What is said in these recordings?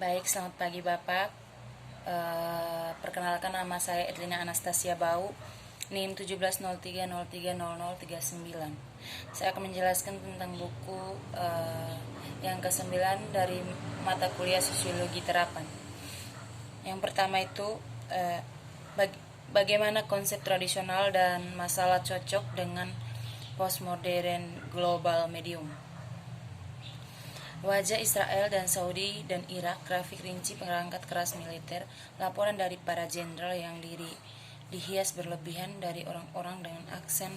Baik, selamat pagi Bapak. Perkenalkan, nama saya Edlina Anastasia Bau, NIM 1703030039. Saya akan menjelaskan tentang buku yang ke-9 dari mata kuliah Sosiologi Terapan. Yang pertama itu bagaimana konsep tradisional dan masalah cocok dengan postmodern global medium. Wajah Israel dan Saudi dan Irak, grafik rinci perangkat keras militer, laporan dari para jenderal yang dihias berlebihan dari orang-orang dengan aksen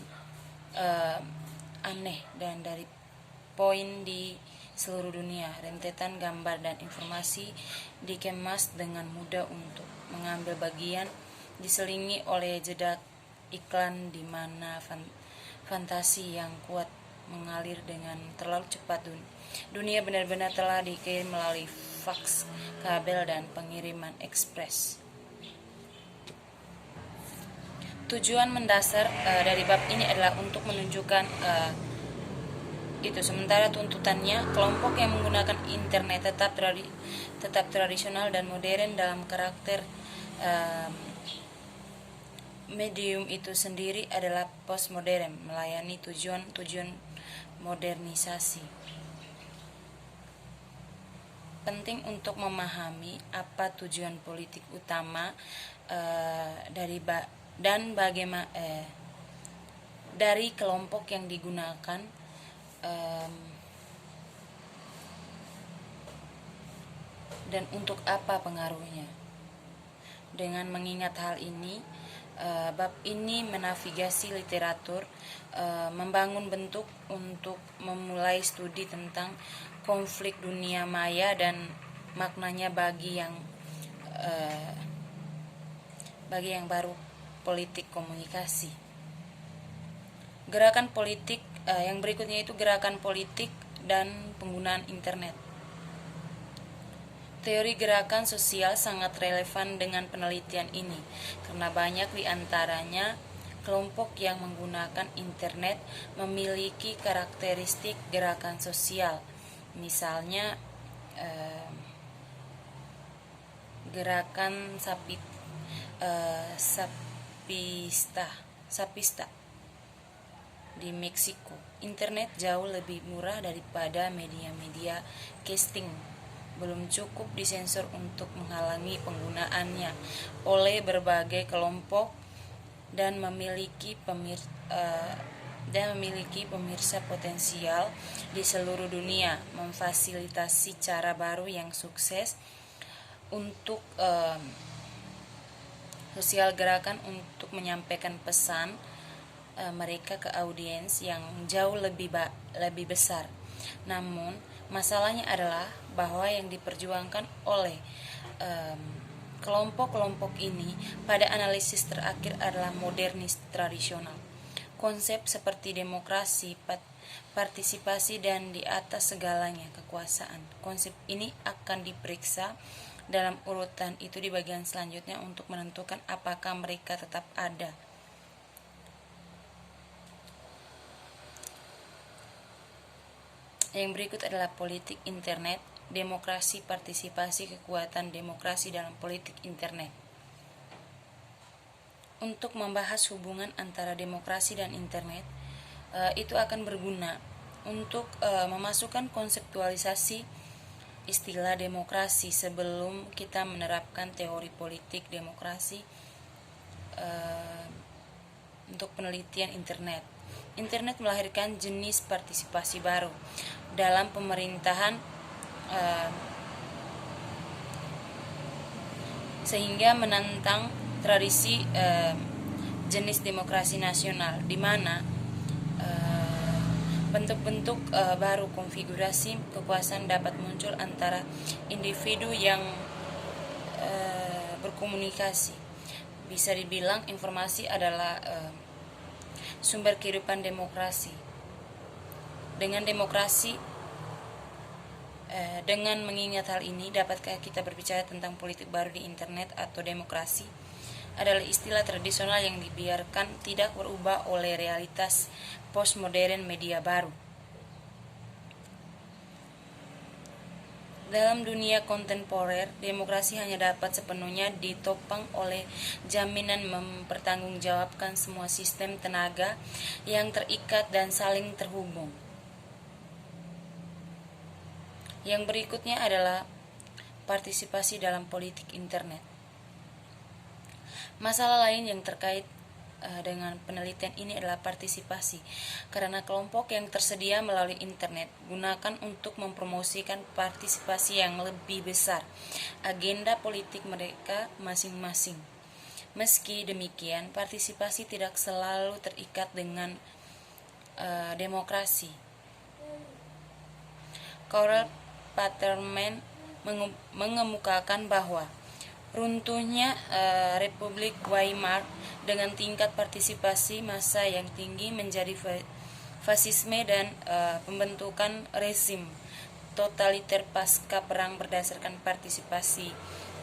aneh dan dari poin di seluruh dunia. Rentetan gambar dan informasi dikemas dengan mudah untuk mengambil bagian, diselingi oleh jeda iklan di mana fantasi yang kuat mengalir dengan terlalu cepat. Dunia benar-benar telah dikirim melalui faks, kabel, dan pengiriman ekspres. Tujuan mendasar dari bab ini adalah untuk menunjukkan itu. Sementara tuntutannya, kelompok yang menggunakan internet tetap tradisional dan modern dalam karakter medium itu sendiri adalah postmodern, melayani tujuan modernisasi. Penting untuk memahami apa tujuan politik utama dari kelompok yang digunakan dan untuk apa pengaruhnya. Dengan mengingat hal ini, bab ini menavigasi literatur, membangun bentuk untuk memulai studi tentang konflik dunia maya dan maknanya bagi yang baru politik komunikasi. Gerakan politik yang berikutnya itu gerakan politik dan penggunaan internet. Teori gerakan sosial sangat relevan dengan penelitian ini karena banyak di antaranya kelompok yang menggunakan internet memiliki karakteristik gerakan sosial. Misalnya gerakan sapista di Meksiko. Internet jauh lebih murah daripada media-media casting. Belum cukup disensor untuk menghalangi penggunaannya oleh berbagai kelompok dan memiliki pemirsa potensial di seluruh dunia, memfasilitasi cara baru yang sukses untuk sosial gerakan untuk menyampaikan pesan mereka ke audiens yang jauh lebih besar. Namun masalahnya adalah bahwa yang diperjuangkan oleh kelompok-kelompok ini pada analisis terakhir adalah modernis tradisional. Konsep seperti demokrasi, partisipasi, dan di atas segalanya kekuasaan. Konsep ini akan diperiksa dalam urutan itu di bagian selanjutnya untuk menentukan apakah mereka tetap ada. Yang berikut adalah politik internet, demokrasi, partisipasi, kekuatan demokrasi dalam politik internet. Untuk membahas hubungan antara demokrasi dan internet, itu akan berguna untuk memasukkan konseptualisasi istilah demokrasi sebelum kita menerapkan teori politik demokrasi untuk penelitian internet. Internet melahirkan jenis partisipasi baru dalam pemerintahan sehingga menantang tradisi jenis demokrasi nasional, di mana bentuk-bentuk baru konfigurasi kekuasaan dapat muncul antara individu yang berkomunikasi. Bisa dibilang informasi adalah sumber kehidupan demokrasi. Dengan mengingat hal ini, dapatkah kita berbicara tentang politik baru di internet atau demokrasi? Adalah istilah tradisional yang dibiarkan tidak berubah oleh realitas postmodern media baru. Dalam dunia kontemporer, demokrasi hanya dapat sepenuhnya ditopang oleh jaminan mempertanggungjawabkan semua sistem tenaga yang terikat dan saling terhubung. Yang berikutnya adalah partisipasi dalam politik internet. Masalah lain yang terkait dengan penelitian ini adalah partisipasi, karena kelompok yang tersedia melalui internet gunakan untuk mempromosikan partisipasi yang lebih besar agenda politik mereka masing-masing. Meski demikian, partisipasi tidak selalu terikat dengan demokrasi. Karl Paterman mengemukakan bahwa runtuhnya Republik Weimar dengan tingkat partisipasi massa yang tinggi menjadi fasisme dan pembentukan rezim totaliter pasca perang berdasarkan partisipasi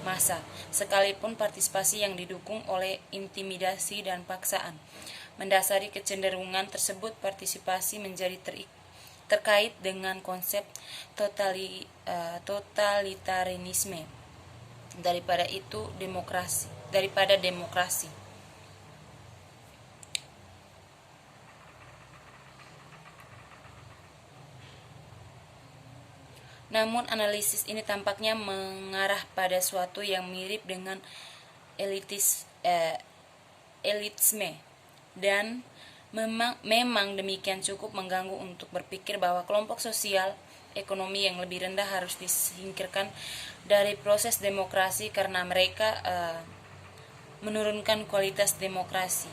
massa, sekalipun partisipasi yang didukung oleh intimidasi dan paksaan. Mendasari kecenderungan tersebut, partisipasi menjadi terkait dengan konsep totalitarisme daripada demokrasi. Namun analisis ini tampaknya mengarah pada suatu yang mirip dengan elitisme, dan memang demikian cukup mengganggu untuk berpikir bahwa kelompok sosial ekonomi yang lebih rendah harus disingkirkan dari proses demokrasi karena mereka menurunkan kualitas demokrasi.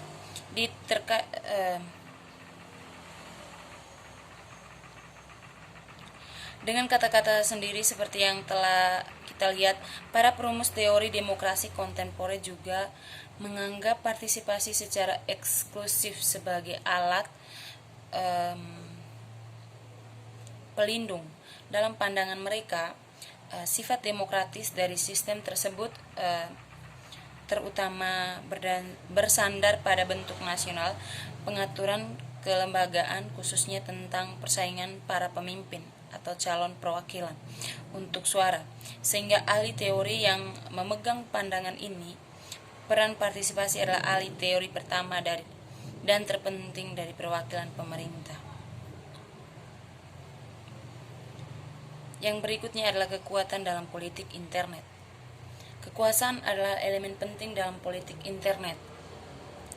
Dengan kata-kata sendiri seperti yang telah kita lihat, para perumus teori demokrasi kontemporer juga menganggap partisipasi secara eksklusif sebagai alat pelindung. Dalam pandangan mereka, sifat demokratis dari sistem tersebut terutama bersandar pada bentuk nasional, pengaturan kelembagaan khususnya tentang persaingan para pemimpin atau calon perwakilan untuk suara, sehingga ahli teori yang memegang pandangan ini, peran partisipasi adalah ahli teori pertama dan terpenting dari perwakilan pemerintah. Yang berikutnya adalah kekuatan dalam politik internet. Kekuasaan adalah elemen penting dalam politik internet,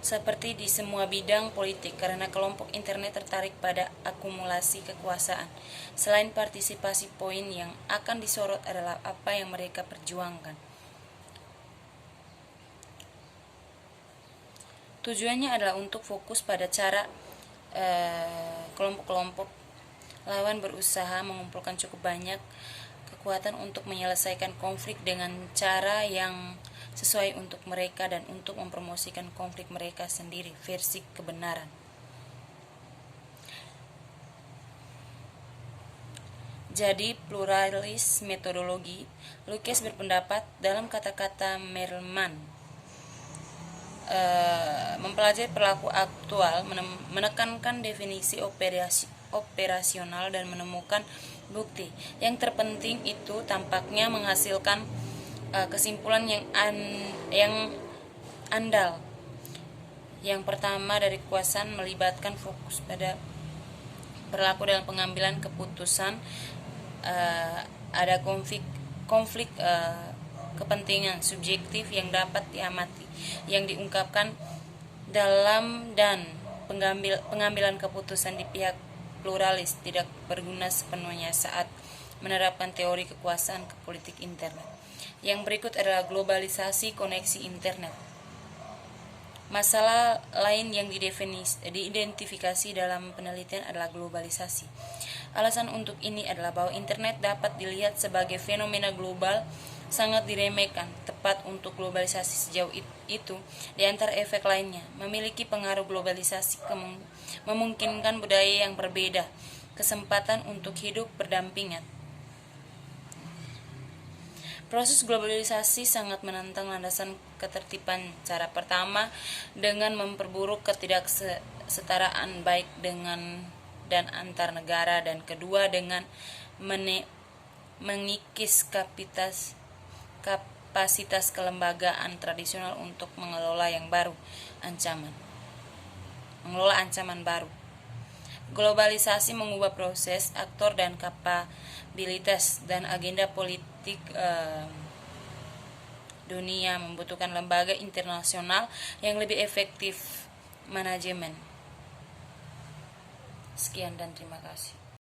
seperti di semua bidang politik, karena kelompok internet tertarik pada akumulasi kekuasaan. Selain partisipasi, poin yang akan disorot adalah apa yang mereka perjuangkan. Tujuannya adalah untuk fokus pada cara kelompok-kelompok lawan berusaha mengumpulkan cukup banyak kekuatan untuk menyelesaikan konflik dengan cara yang sesuai untuk mereka dan untuk mempromosikan konflik mereka sendiri versi kebenaran. Jadi pluralis metodologi, Lukács berpendapat dalam kata-kata Merleman, mempelajari perilaku aktual, menekankan definisi operasional dan menemukan bukti. Yang terpenting itu tampaknya menghasilkan kesimpulan yang andal. Yang pertama, dari kekuasaan melibatkan fokus pada perilaku dalam pengambilan keputusan. Ada konflik kepentingan subjektif yang dapat diamati, yang diungkapkan dalam dan pengambilan keputusan di pihak pluralis tidak berguna sepenuhnya saat menerapkan teori kekuasaan ke politik internet. Yang berikut adalah globalisasi koneksi internet. Masalah lain yang diidentifikasi dalam penelitian adalah globalisasi. Alasan untuk ini adalah bahwa internet dapat dilihat sebagai fenomena global sangat diremehkan. Tepat untuk globalisasi sejauh itu, di antara efek lainnya, memiliki pengaruh globalisasi memungkinkan budaya yang berbeda, kesempatan untuk hidup berdampingan. Proses globalisasi sangat menantang landasan ketertiban. Cara pertama, dengan memperburuk ketidaksetaraan baik dengan dan antar negara, dan kedua dengan mengikis kapasitas kelembagaan tradisional untuk mengelola ancaman baru. Globalisasi mengubah proses, aktor dan kapabilitas dan agenda politik dunia, membutuhkan lembaga internasional yang lebih efektif manajemen. Sekian dan terima kasih.